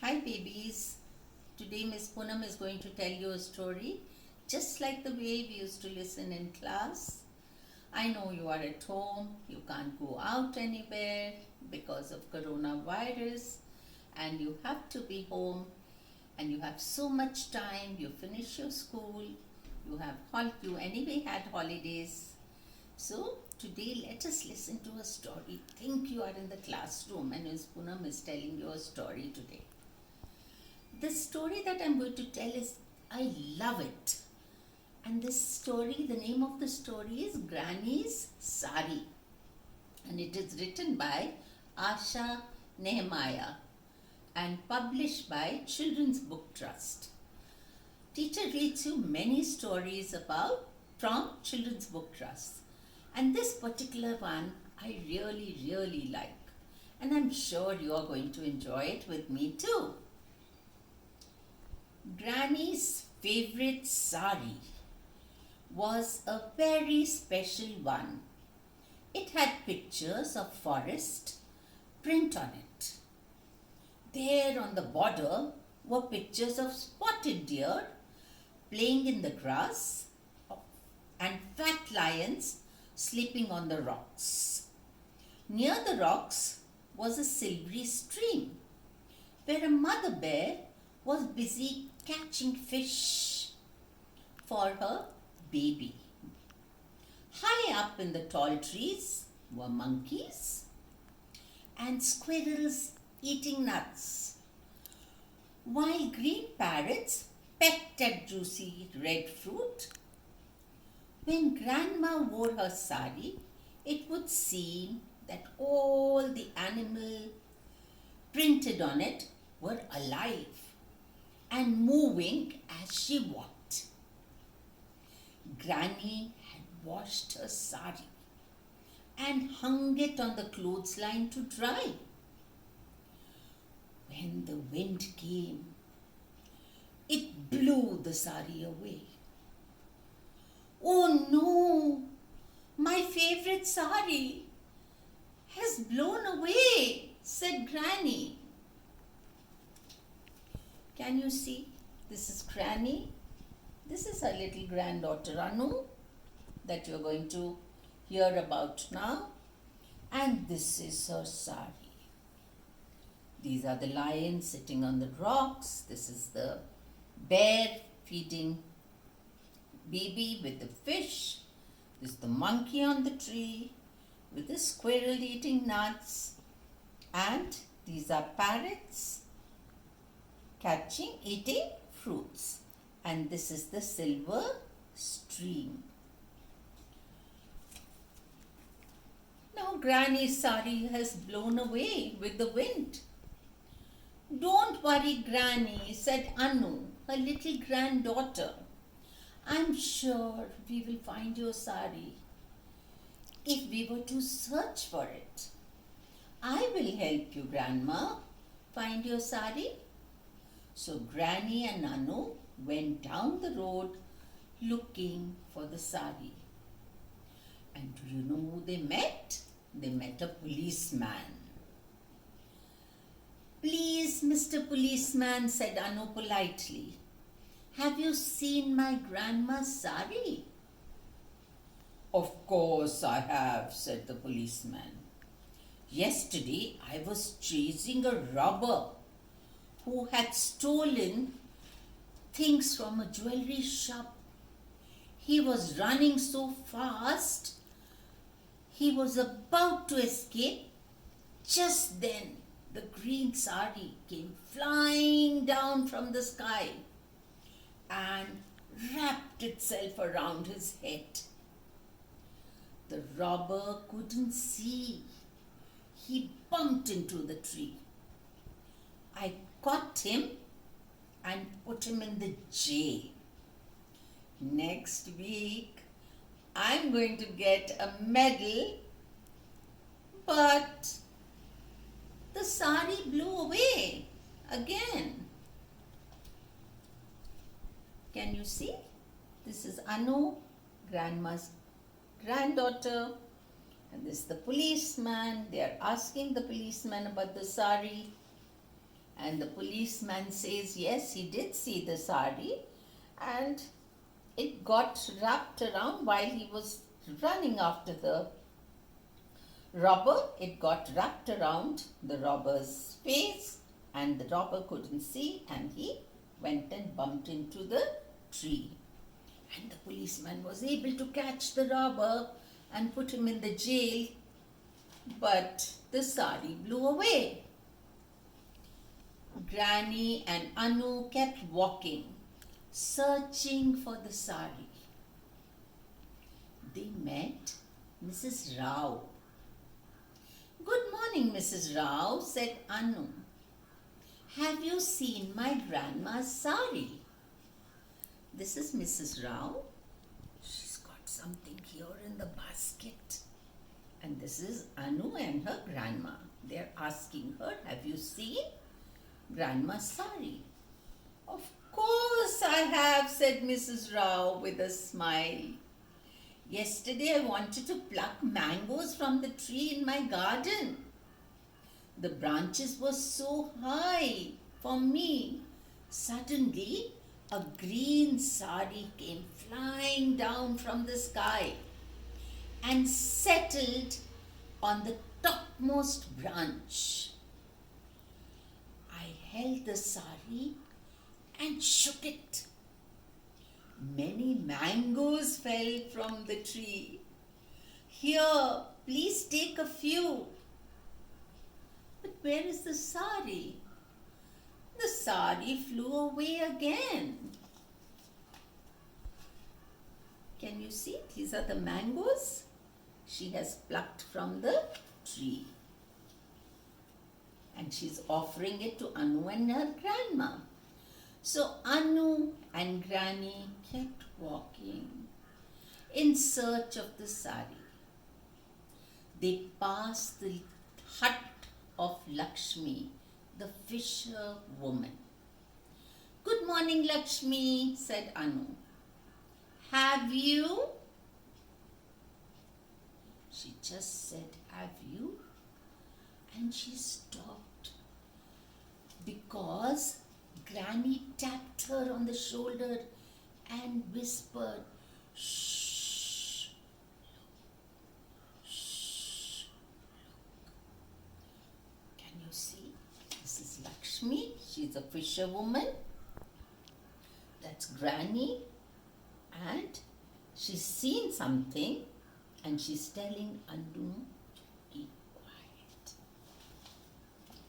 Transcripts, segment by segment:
Hi babies. Today Miss Poonam is going to tell you a story just like the way we used to listen in class. I know you are at home, you can't go out anywhere because of coronavirus and you have to be home and you have so much time, you finish your school, you anyway had holidays. So today let us listen to a story. Think you are in the classroom and Miss Poonam is telling you a story today. The story that I'm going to tell is, I love it. And this story, the name of the story is Granny's Sari. And it is written by Asha, Nehemiah and published by Children's Book Trust. Teacher reads you many stories from Children's Book Trust. And this particular one I really like. And I'm sure you are going to enjoy it with me too. Granny's favorite sari was a very special one. It had pictures of forest print on it. There on the border were pictures of spotted deer playing in the grass and fat lions sleeping on the rocks. Near the rocks was a silvery stream where a mother bear was busy catching fish for her baby. High up in the tall trees were monkeys and squirrels eating nuts, while green parrots pecked at juicy red fruit. When Grandma wore her sari, it would seem that all the animals printed on it were alive and moving as she walked. Granny had washed her sari and hung it on the clothesline to dry. When the wind came, it blew the sari away. Oh no, my favorite sari has blown away, said Granny. Can you see? This is Granny. This is her little granddaughter Anu that you're going to hear about now. And this is her sari. These are the lions sitting on the rocks. This is the bear feeding baby with the fish. This is the monkey on the tree with the squirrel eating nuts. And these are parrots eating fruits. And this is the silver stream. Now Granny's sari has blown away with the wind. Don't worry, Granny, said Anu, her little granddaughter. I'm sure we will find your sari if we were to search for it. I will help you, Grandma, find your sari. So Granny and Anu went down the road looking for the sari. And do you know who they met? They met a policeman. Please, Mr. Policeman, said Anu politely, have you seen my grandma's sari? Of course I have, said the policeman. Yesterday I was chasing a robber who had stolen things from a jewelry shop. He was running so fast, he was about to escape. Just then, the green sari came flying down from the sky and wrapped itself around his head. The robber couldn't see. He bumped into the tree. I caught him and put him in the jail. Next week, I'm going to get a medal, but the sari blew away again. Can you see? This is Anu, Grandma's granddaughter, and this is the policeman. They are asking the policeman about the sari. And the policeman says, yes, he did see the sari, and it got wrapped around while he was running after the robber. It got wrapped around the robber's face, and the robber couldn't see, and he went and bumped into the tree. And the policeman was able to catch the robber and put him in the jail, but the sari blew away. Granny and Anu kept walking, searching for the sari. They met Mrs. Rao. Good morning, Mrs. Rao, said Anu. Have you seen my grandma's sari? This is Mrs. Rao. She's got something here in the basket. And this is Anu and her grandma. They're asking her, have you seen grandma's sari? Of course I have, said Mrs. Rao with a smile. Yesterday I wanted to pluck mangoes from the tree in my garden. The branches were so high for me. Suddenly, a green sari came flying down from the sky and settled on the topmost branch. I held the sari and shook it. Many mangoes fell from the tree. Here, please take a few. But where is the sari? The sari flew away again. Can you see? These are the mangoes she has plucked from the tree. And she's offering it to Anu and her grandma. So Anu and Granny kept walking in search of the sari. They passed the hut of Lakshmi, the fisher woman. Good morning, Lakshmi, said Anu. Have you? She just said, have you? And she stopped because Granny tapped her on the shoulder and whispered, shh, shh, look. Can you see? This is Lakshmi. She's a fisherwoman. That's Granny. And she's seen something and she's telling Anu to be quiet.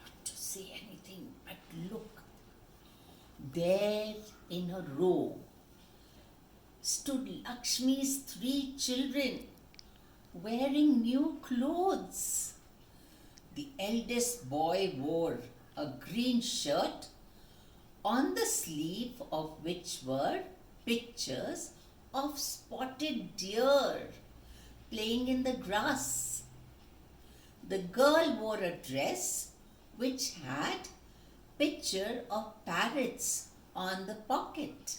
Not to say anything, but look. There in a row stood Lakshmi's 3 children wearing new clothes. The eldest boy wore a green shirt, on the sleeve of which were pictures of spotted deer playing in the grass. The girl wore a dress which had picture of parrots on the pocket,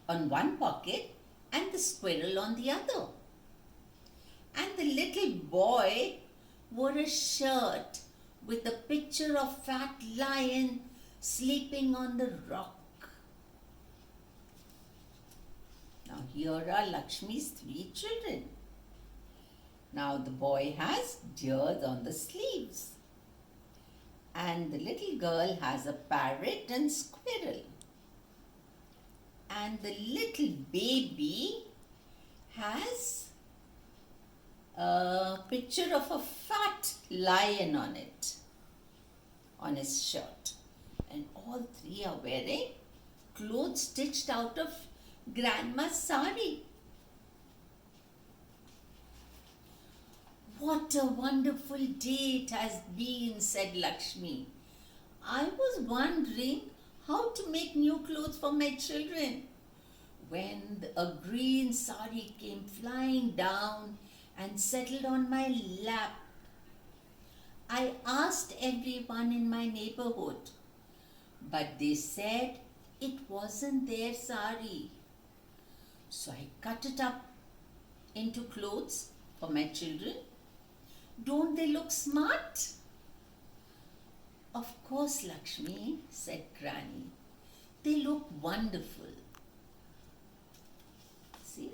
on one pocket, and the squirrel on the other. And the little boy wore a shirt with a picture of fat lion sleeping on the rock. Now here are Lakshmi's 3 children. Now the boy has deer on the sleeves. And the little girl has a parrot and squirrel. And the little baby has a picture of a fat lion on it, on his shirt. And all 3 are wearing clothes stitched out of Grandma's sari. What a wonderful day it has been, said Lakshmi. I was wondering how to make new clothes for my children when a green sari came flying down and settled on my lap. I asked everyone in my neighborhood, but they said it wasn't their sari. So I cut it up into clothes for my children. Don't they look smart? Of course, Lakshmi, said Granny. They look wonderful. See?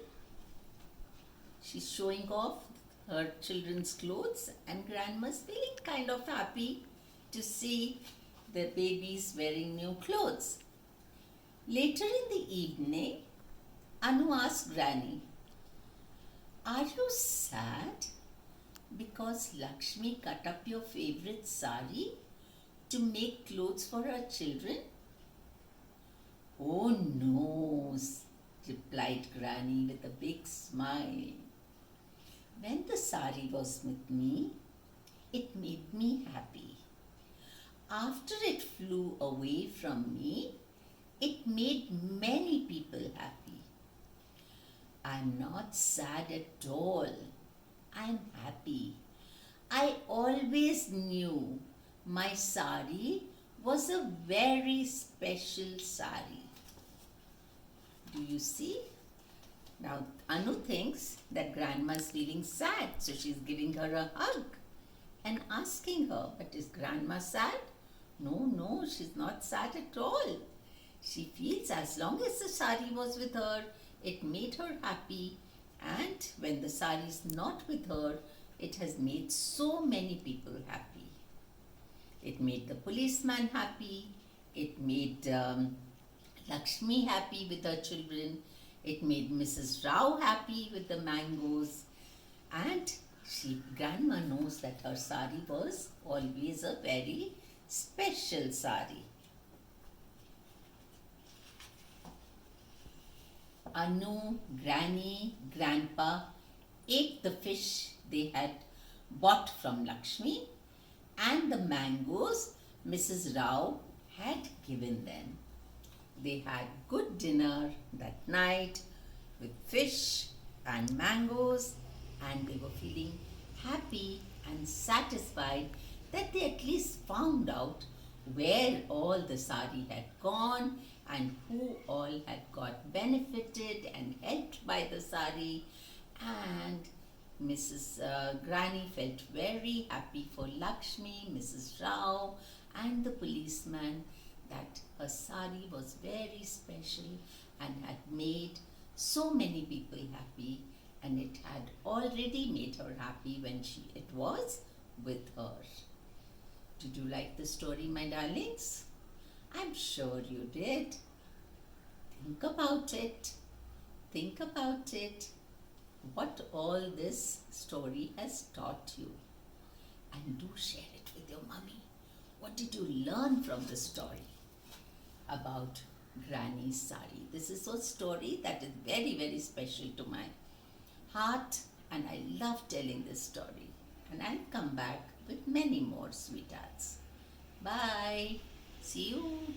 She's showing off her children's clothes, and Grandma's feeling kind of happy to see the babies wearing new clothes. Later in the evening, Anu asked Granny, "Are you sad because Lakshmi cut up your favorite sari to make clothes for her children?" "Oh no," replied Granny with a big smile. "When the sari was with me, it made me happy. After it flew away from me, it made many people happy. I'm not sad at all. I'm happy. I always knew my sari was a very special sari." Do you see? Now, Anu thinks that Grandma is feeling sad, so she's giving her a hug and asking her, "But is Grandma sad?" No, she's not sad at all. She feels as long as the sari was with her, it made her happy, and when the sari is not with her, it has made so many people happy. It made the policeman happy, it made Lakshmi happy with her children, it made Mrs. Rao happy with the mangoes, and Grandma knows that her sari was always a very special sari. Anu, Granny, Grandpa ate the fish they had bought from Lakshmi and the mangoes Mrs. Rao had given them. They had good dinner that night with fish and mangoes, and they were feeling happy and satisfied that they at least found out where all the sari had gone and who all had got benefited and helped by the sari. And Mrs. Granny felt very happy for Lakshmi, Mrs. Rao, and the policeman that her sari was very special and had made so many people happy, and it had already made her happy when it was with her. Did you like the story, my darlings? I'm sure you did. Think about it. Think about it. What all this story has taught you. And do share it with your mummy. What did you learn from the story about Granny's sari? This is a story that is very, very special to my heart, and I love telling this story. And I'll come back with many more, sweethearts. Bye. See you.